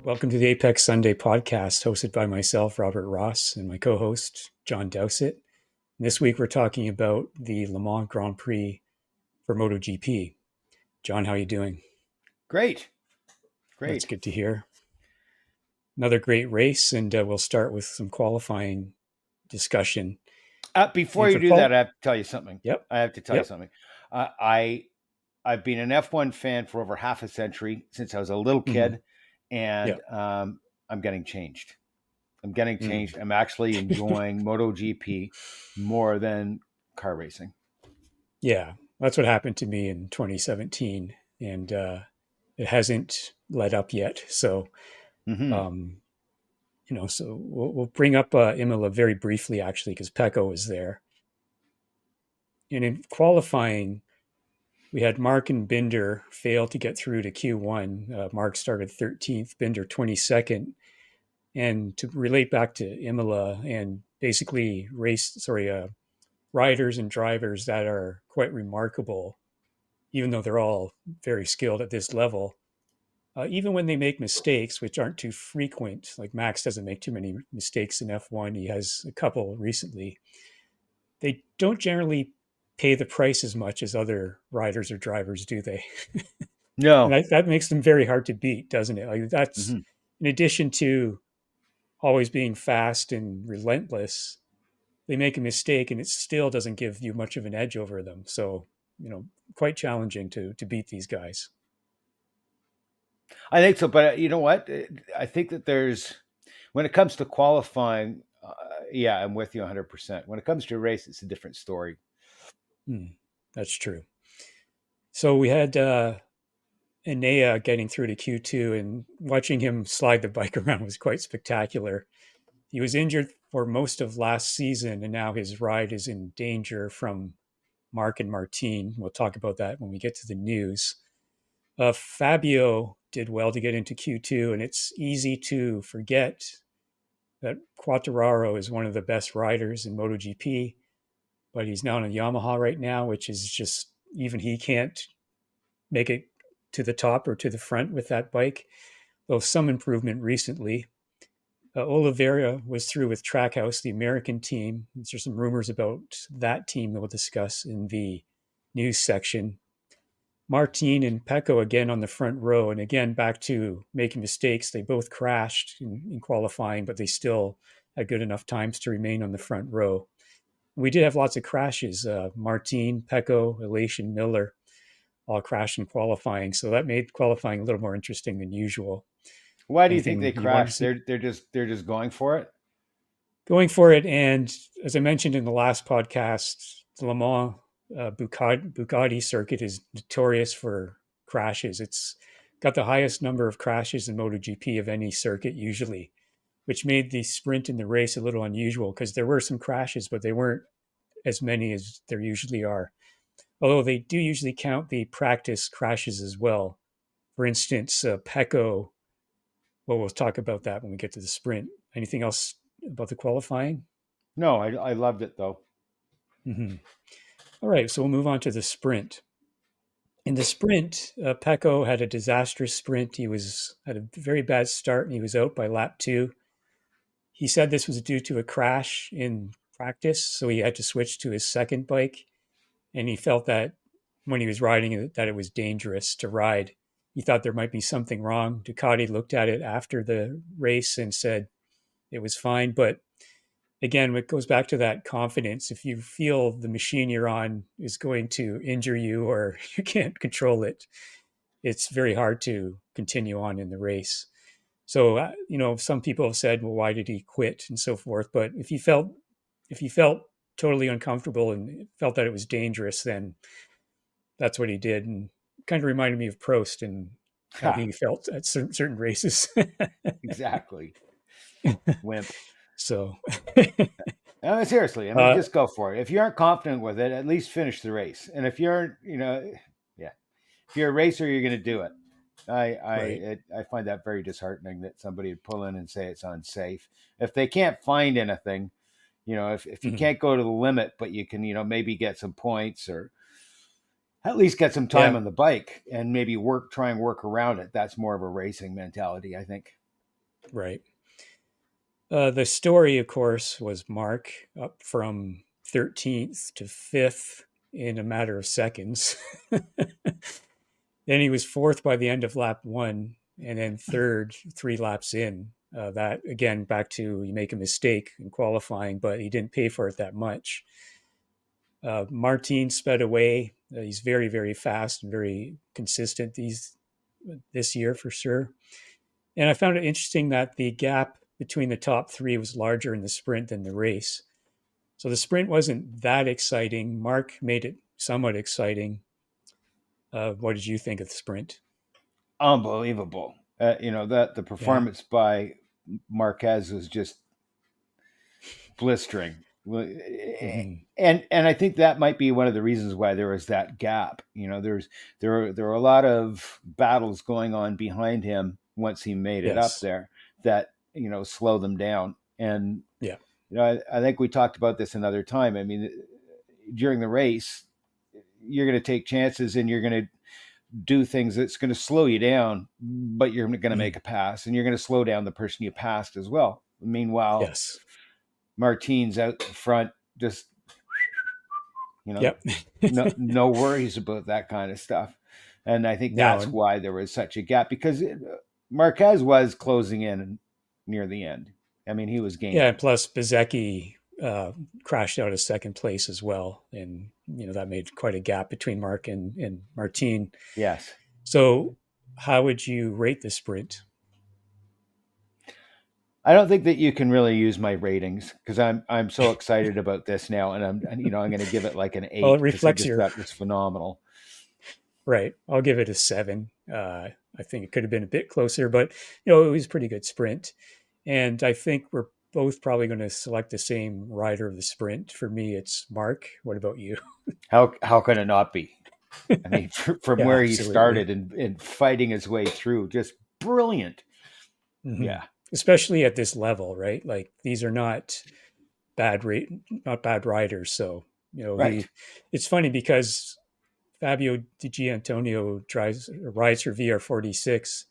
Welcome to the Apex Sunday podcast, hosted by myself, Robert Ross, and my co-host, John Dowsett. This week, we're talking about the Le Mans Grand Prix for MotoGP. John, how are you doing? Great. That's good to hear. Another great race, and we'll start with some qualifying discussion. Before And you for do that, I have to tell you something. Yep. I have to tell you something. I've been an F1 fan for over half a century since I was a little kid, and I'm getting changed. I'm actually enjoying MotoGP more than car racing. Yeah, that's what happened to me in 2017, and it hasn't let up yet. So, so we'll bring up Imola very briefly, actually, because Pecco was there. And in qualifying, we had Mark and Binder fail to get through to Q1. Mark started 13th, Binder 22nd. And to relate back to Imola and basically riders and drivers that are quite remarkable, even though they're all very skilled at this level. Even when they make mistakes, which aren't too frequent, like Max doesn't make too many mistakes in F1, he has a couple recently, they don't generally pay the price as much as other riders or drivers, do they? No. And that makes them very hard to beat, doesn't it? Like that's in addition to always being fast and relentless, they make a mistake and it still doesn't give you much of an edge over them. So, quite challenging to beat these guys. I think so, but you know what? I think that when it comes to qualifying, I'm with you 100%. When it comes to a race, it's a different story. That's true. So we had Enea getting through to Q2, and watching him slide the bike around was quite spectacular. He was injured for most of last season, and now his ride is in danger from Mark and Martin. We'll talk about that when we get to the news. Fabio did well to get into Q2, and it's easy to forget that Quartararo is one of the best riders in MotoGP, but he's now on a Yamaha right now, which is just, even he can't make it to the top or to the front with that bike, though some improvement recently. Oliveira was through with Trackhouse, the American team. There's some rumors about that team that we'll discuss in the news section. Martin and Pecco again on the front row, and again back to making mistakes. They both crashed in qualifying, but they still had good enough times to remain on the front row. We did have lots of crashes. Martin, Pecco, Elation, Miller all crashed in qualifying, so that made qualifying a little more interesting than usual. Why do you think they crashed? They're just going for it. Going for it, and as I mentioned in the last podcast, the Le Mans Ducati circuit is notorious for crashes. It's got the highest number of crashes in MotoGP of any circuit usually, which made the sprint in the race a little unusual because there were some crashes, but they weren't as many as there usually are. Although they do usually count the practice crashes as well. For instance, Pecco, well, we'll talk about that when we get to the sprint. Anything else about the qualifying? No, I loved it though. All right, so we'll move on to the sprint. In the sprint, Pecco had a disastrous sprint. He had a very bad start, and he was out by lap 2. He said this was due to a crash in practice, so he had to switch to his second bike. And he felt that when he was riding it, that it was dangerous to ride. He thought there might be something wrong. Ducati looked at it after the race and said it was fine. But again, it goes back to that confidence. If you feel the machine you're on is going to injure you or you can't control it, it's very hard to continue on in the race. So, some people have said, well, why did he quit and so forth? But if he felt totally uncomfortable and felt that it was dangerous, then that's what he did. And kind of reminded me of Prost and how he felt at certain races. Exactly. Wimp. So no, seriously, I mean, just go for it. If you aren't confident with it, at least finish the race. And if you're, if you're a racer, you're going to do it. I find that very disheartening that somebody would pull in and say it's unsafe. If they can't find anything, if you can't go to the limit, but you can, maybe get some points or at least get some time on the bike and maybe try and work around it. That's more of a racing mentality, I think. Right. The story, of course, was Mark up from 13th to 5th in a matter of seconds. Then he was fourth by the end of lap one, and then third 3 laps in. That again, back to you make a mistake in qualifying, but he didn't pay for it that much. Martin sped away. He's very, very fast and very consistent this year for sure. And I found it interesting that the gap between the top three was larger in the sprint than the race. So the sprint wasn't that exciting. Mark made it somewhat exciting. What did you think of the sprint? Unbelievable. That the Yeah. performance by Marquez was just blistering. Mm-hmm. And I think that might be one of the reasons why there was that gap. There were a lot of battles going on behind him once he made it up Yes. there that slow them down. And Yeah. I think we talked about this another time. I mean, during the race, you're going to take chances and you're going to do things that's going to slow you down, but you're going to make Mm. a pass and you're going to slow down the person you passed as well. Meanwhile, Yes. Martine's out in front, just you know, Yep. no worries about that kind of stuff. And I think No. that's why there was such a gap because Marquez was closing in near the end. I mean, he was Yeah. gaining. Plus, Bezecchi crashed out of second place as well, and that made quite a gap between Mark and Martine. Yes. So, how would you rate the sprint? I don't think that you can really use my ratings because I'm so excited about this now, and I'm going to give it like an Well, it 8 because I reflects just your thought it was phenomenal. right. I'll give it a 7. I think it could have been a bit closer, but it was a pretty good sprint. And I think we're both probably going to select the same rider of the sprint. For me, it's Mark. What about you? How can it not be? I mean, from Yeah, where he absolutely. started and fighting his way through, just brilliant. Hmm. Yeah, Especially at this level, right? Like these are not bad riders. So right. it's funny because Fabio Di Gianantonio rides for VR46.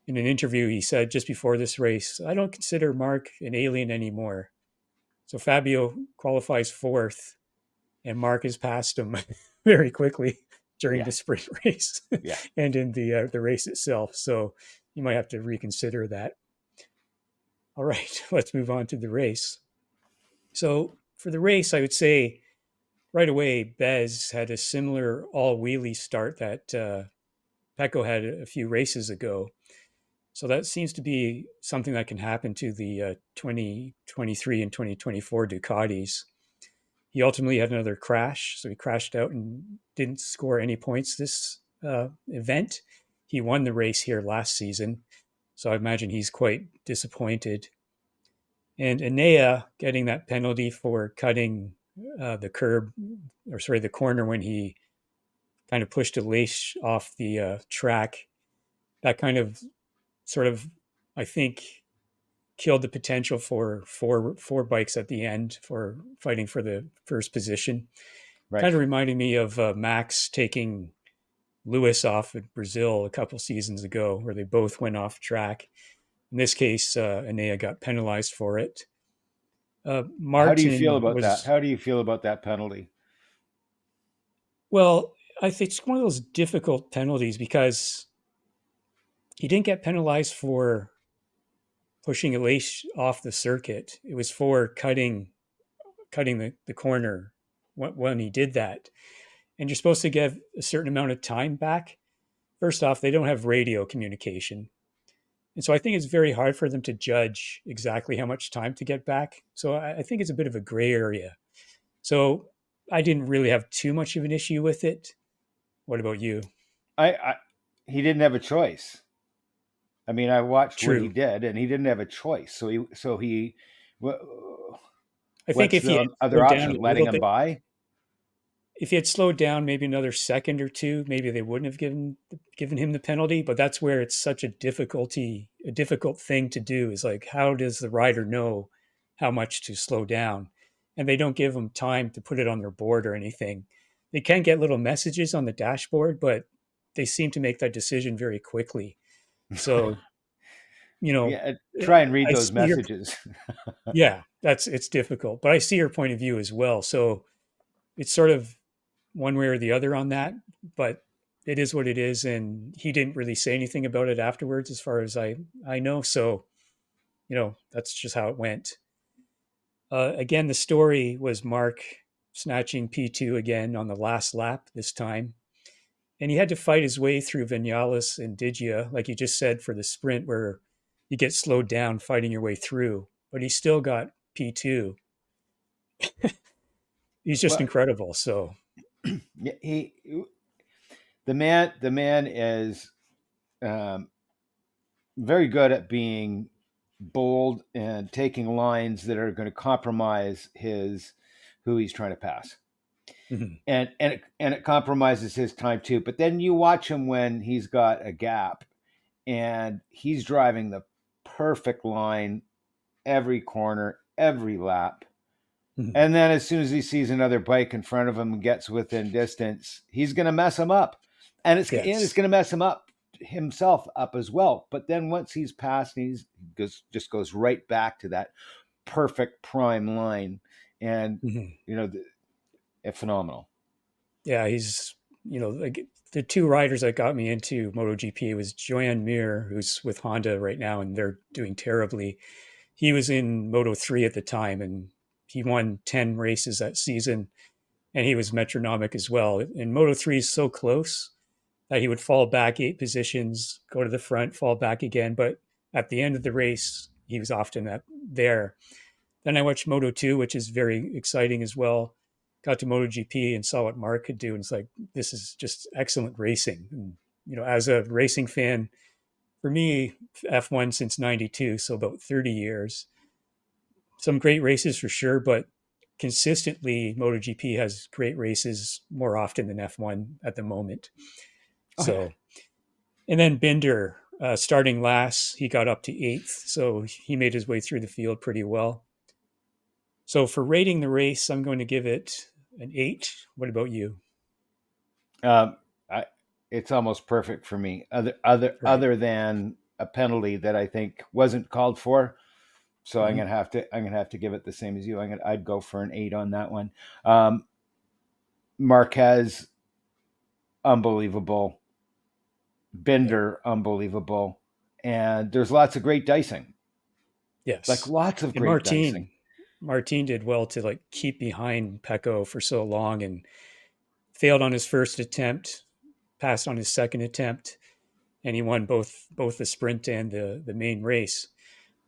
In an interview, he said just before this race, I don't consider Mark an alien anymore. So Fabio qualifies fourth, and Mark has passed him very quickly during Yeah, the sprint race yeah. and in the race itself. So you might have to reconsider that. All right, let's move on to the race. So for the race, I would say right away, Bez had a similar all wheelie start that Pecco had a few races ago. So that seems to be something that can happen to the 2023 and 2024 Ducatis. He ultimately had another crash, so he crashed out and didn't score any points this event. He won the race here last season, so I imagine he's quite disappointed. And Enea getting that penalty for cutting the curb, or sorry, the corner when he kind of pushed a lace off the track. That kind of sort of, I think, killed the potential for four bikes at the end for fighting for the first position. Right. Kind of reminded me of Max taking Lewis off at Brazil a couple seasons ago, where they both went off track. In this case, Enea got penalized for it. How do you feel Martin about that? was, How do you feel about that penalty? well, I think it's one of those difficult penalties because he didn't get penalized for pushing a lace off the circuit. It was for cutting the corner when he did that. And you're supposed to give a certain amount of time back. First off, they don't have radio communication. And so I think it's very hard for them to judge exactly how much time to get back. So I think it's a bit of a gray area. So I didn't really have too much of an issue with it. What about you? I he didn't have a choice. I mean, I watched what he True. did, and he didn't have a choice. Wha- I think what's if he had the other slowed down option? a Letting little him bit, by? if he had slowed down maybe another second or two, maybe they wouldn't have given him the penalty. But that's where it's such a difficult thing to do. Is like, how does the rider know how much to slow down? And they don't give them time to put it on their board or anything. They can get little messages on the dashboard, but they seem to make that decision very quickly. So you know, Yeah, try and read I those see your, messages. yeah, it's difficult, but I see your point of view as well. So it's sort of one way or the other on that, but it is what it is. And he didn't really say anything about it afterwards, as far as I know. So, that's just how it went. Again, the story was Mark snatching P2 again on the last lap this time. And he had to fight his way through Vinales and Digia, like you just said, for the sprint where you get slowed down fighting your way through. But he still got P2. He's just Well, incredible. So, yeah, the man is um, very good at being bold and taking lines that are going to compromise his who he's trying to pass. mhm, And it compromises his time too. But then you watch him when he's got a gap and he's driving the perfect line every corner, every lap. mhm. And then as soon as he sees another bike in front of him and gets within distance, he's going to mess him up. And it's Yes. going to mess him up himself up as well. But then once he's passed, just goes right back to that perfect prime line, and Mhm. you know, phenomenal. Yeah, like the two riders that got me into MotoGP was Joan Mir, who's with Honda right now, and they're doing terribly. He was in Moto 3 at the time, and he won 10 races that season, and he was metronomic as well. And Moto 3 is so close that he would fall back 8 positions, go to the front, fall back again. But at the end of the race, he was often there. Then I watched Moto 2, which is very exciting as well. Got to MotoGP and saw what Mark could do. And it's like, this is just excellent racing. And, as a racing fan, for me, F1 since 92, so about 30 years. Some great races for sure, but consistently, MotoGP has great races more often than F1 at the moment. Oh yeah. So, and then Binder, starting last, he got up to eighth. So he made his way through the field pretty well. So for rating the race, I'm going to give it an 8. What about you? Um, I, it's almost perfect for me. Other other Right. other than a penalty that I think wasn't called for. So I'm Mm-hmm. gonna have to I'm gonna have to give it the same as you. I'd go for an 8 on that one. Um, Marquez, unbelievable. Yep. Binder, unbelievable. And there's lots of great dicing, like Yes. lots of And great dicing. Martin did well to like keep behind Pecco for so long and failed on his first attempt, passed on his second attempt, and he won both the sprint and the main race.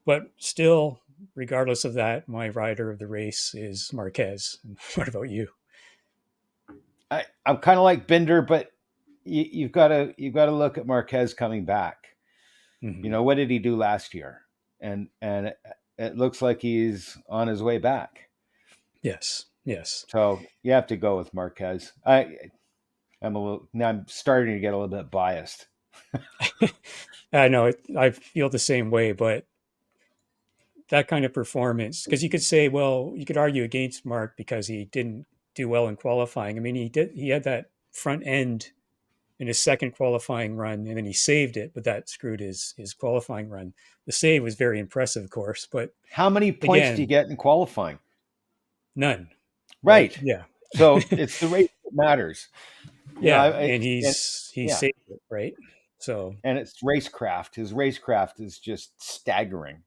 But still, regardless of that, my rider of the race is Marquez. What about you? I'm kind of like Binder, but you've got to look at Marquez coming back. Mm-hmm. What did he do last year? And it looks like he's on his way back. Yes, yes. So you have to go with Marquez. I'm starting to get a little bit biased. I know I feel the same way, but that kind of performance, because you could say, well, you could argue against Mark because he didn't do well in qualifying. I mean, he had that front end in his second qualifying run, and then he saved it, but that screwed his qualifying run. The save was very impressive, of course, but How many points do you again, get in qualifying? none, right? Right. Yeah. So it's the race that matters. Yeah, and And he yeah, saved it, right? So, and it's racecraft. His racecraft is just staggering.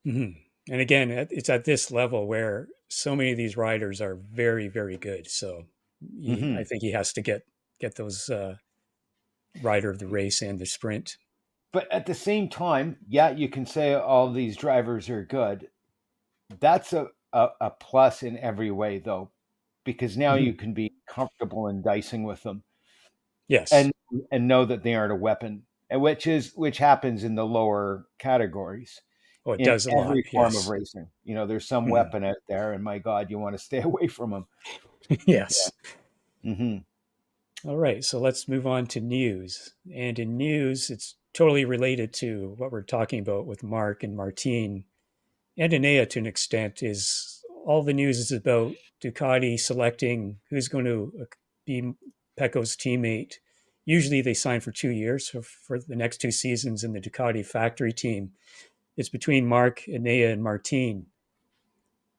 mhm. And again, it's at this level where so many of these riders are very, very good. So, I Hmm. think he has to get those rider of the race and the sprint. But at the same time, yeah, you can say all these drivers are good. That's a plus in every way, though, because now you Mhm. can be comfortable in dicing with them Yes. and and know that they aren't a weapon, and which happens in the lower categories Oh, it in does a lot. every form of Yes. racing. There's some Mhm. weapon out there, and my God, you want to stay away from them. Yeah. Yes. Hmm. All right. So let's move on to news. And in news, it's totally related to what we're talking about with Mark and Martine and Enea to an extent. Is all the news is about Ducati selecting who's going to be Pecco's teammate Usually they sign for 2 years. So for the next 2 seasons in the Ducati factory team, it's between Marc, Enea, and Martin.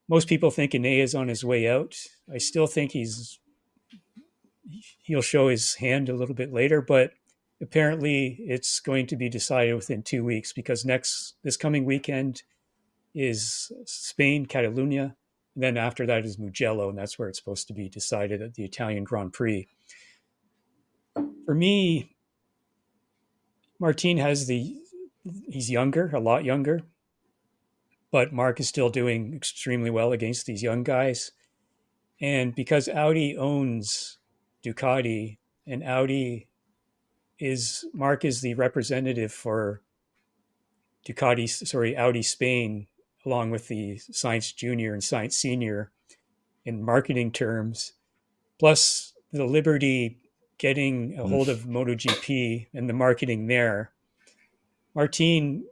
Most people think Enea is on his way out. I still think he'll show his hand a little bit later, but apparently it's going to be decided within 2 weeks because this coming weekend is Spain, Catalunya. And then after that is Mugello, and that's where it's supposed to be decided at the Italian Grand Prix. For me, Martin he's younger, a lot younger, but Marc is still doing extremely well against these young guys. And because Audi owns Ducati and Marc is the representative for Audi Spain, along with the Science Junior and Science Senior in marketing terms, plus the Liberty getting a hold of MotoGP and the marketing there. Martin,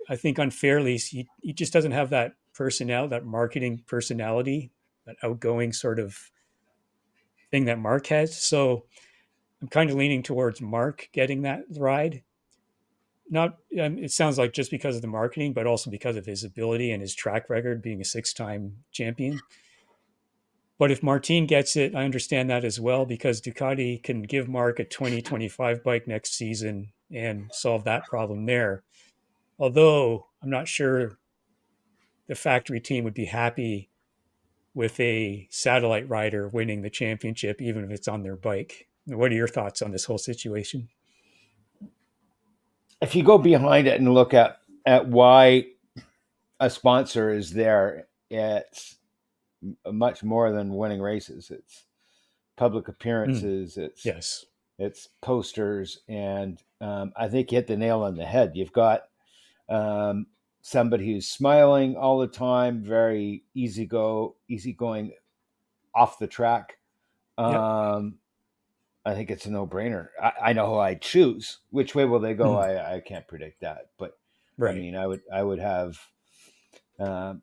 I think unfairly, he just doesn't have that that marketing personality, that outgoing sort of thing that Marc has. So I'm kind of leaning towards Marc getting that ride. Not, it sounds like just because of the marketing, but also because of his ability and his track record being a 6-time champion. But if Martin gets it, I understand that as well because Ducati can give Marc a 2025 bike next season and solve that problem there. Although I'm not sure the factory team would be happy with a satellite rider winning the championship, even if it's on their bike. What are your thoughts on this whole situation? If you go behind it and look at why a sponsor is there, it's much more than winning races. It's public appearances. Yes. It's posters, and I think you hit the nail on the head. You've got somebody who's smiling all the time, very easygoing off the track. Yep. I think it's a no-brainer. I know who I'd choose. Which way will they go? I can't predict that, but right. I mean, I would have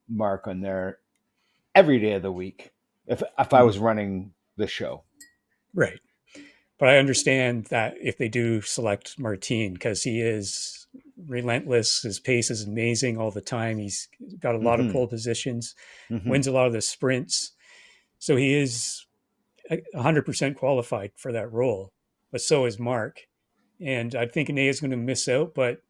Marc on there every day of the week if I was running the show. Right. But I understand that if they do select Martin, because he is relentless, his pace is amazing all the time. He's got a lot of pole positions, wins a lot of the sprints. So he is 100% qualified for that role. But so is Marc. And I think Enea is going to miss out, but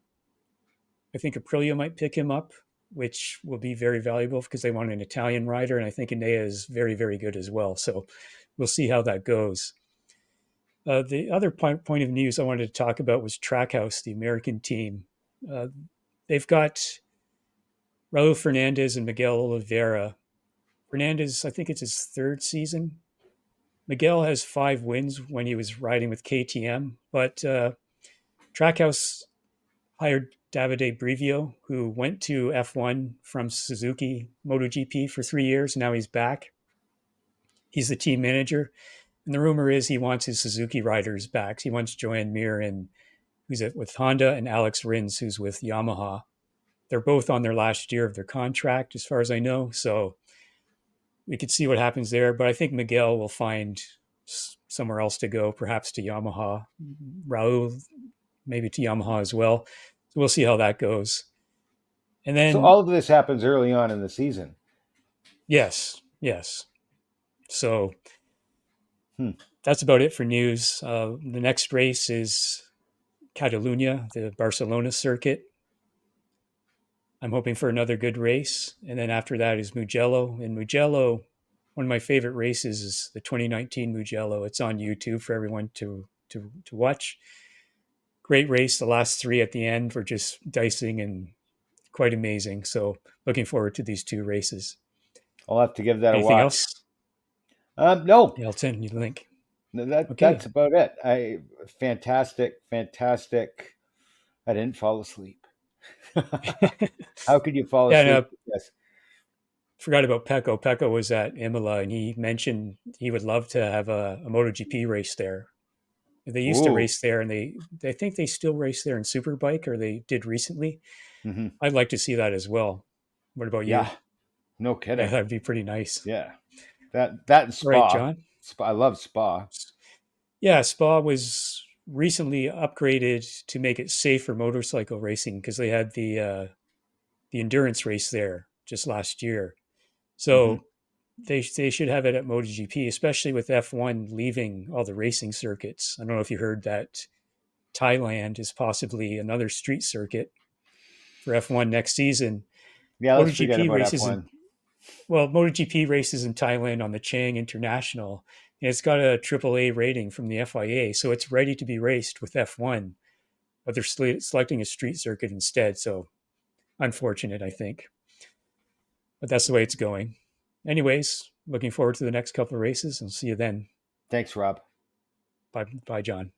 I think Aprilia might pick him up, which will be very valuable because they want an Italian rider. And I think Enea is very, very good as well. So we'll see how that goes. The other point of news I wanted to talk about was Trackhouse, the American team. They've got Raul Fernandez and Miguel Oliveira. Fernandez, I think it's his third season. Miguel has 5 wins when he was riding with KTM, but Trackhouse hired Davide Brivio, who went to F1 from Suzuki MotoGP for 3 years. Now he's back. He's the team manager. And the rumor is he wants his Suzuki riders back. He wants Joan Mir, who's with Honda, and Alex Rins, who's with Yamaha. They're both on their last year of their contract, as far as I know. So we could see what happens there. But I think Miguel will find somewhere else to go, perhaps to Yamaha. Raul, maybe to Yamaha as well. So we'll see how that goes. And then, so all of this happens early on in the season. Yes. So that's about it for news. The next race is Catalunya, the Barcelona circuit. I'm hoping for another good race. And then after that is Mugello. And Mugello, one of my favorite races is the 2019 Mugello. It's on YouTube for everyone to watch. Great race. The last 3 at the end were just dicing and quite amazing. So looking forward to these 2 races. I'll have to give that Anything a watch. Else? No. Yeah, I'll send you the link. That's about it. Fantastic. I didn't fall asleep. How could you fall asleep? Yes. Forgot about Pecco. Pecco was at Imola, and he mentioned he would love to have a MotoGP race there. They used to race there, and I think they still race there in Superbike, or they did recently. I'd like to see that as well. What about you? Yeah, no kidding. Yeah, that'd be pretty nice. Yeah, that and Spa. Right, John? Spa, I love Spa. Yeah, Spa was recently upgraded to make it safe for motorcycle racing because they had the endurance race there just last year. Hmm. So they should have it at MotoGP, especially with F1 leaving all the racing circuits. I don't know if you heard that Thailand is possibly another street circuit for F1 next season. Yeah, let's forget MotoGP about races in F1. MotoGP races in Thailand on the Chang International, and it's got a AAA rating from the FIA, so it's ready to be raced with F1, but they're selecting a street circuit instead. So unfortunate, I think, but that's the way it's going. Anyways, looking forward to the next couple of races and see you then. Thanks, Rob. Bye, bye, John.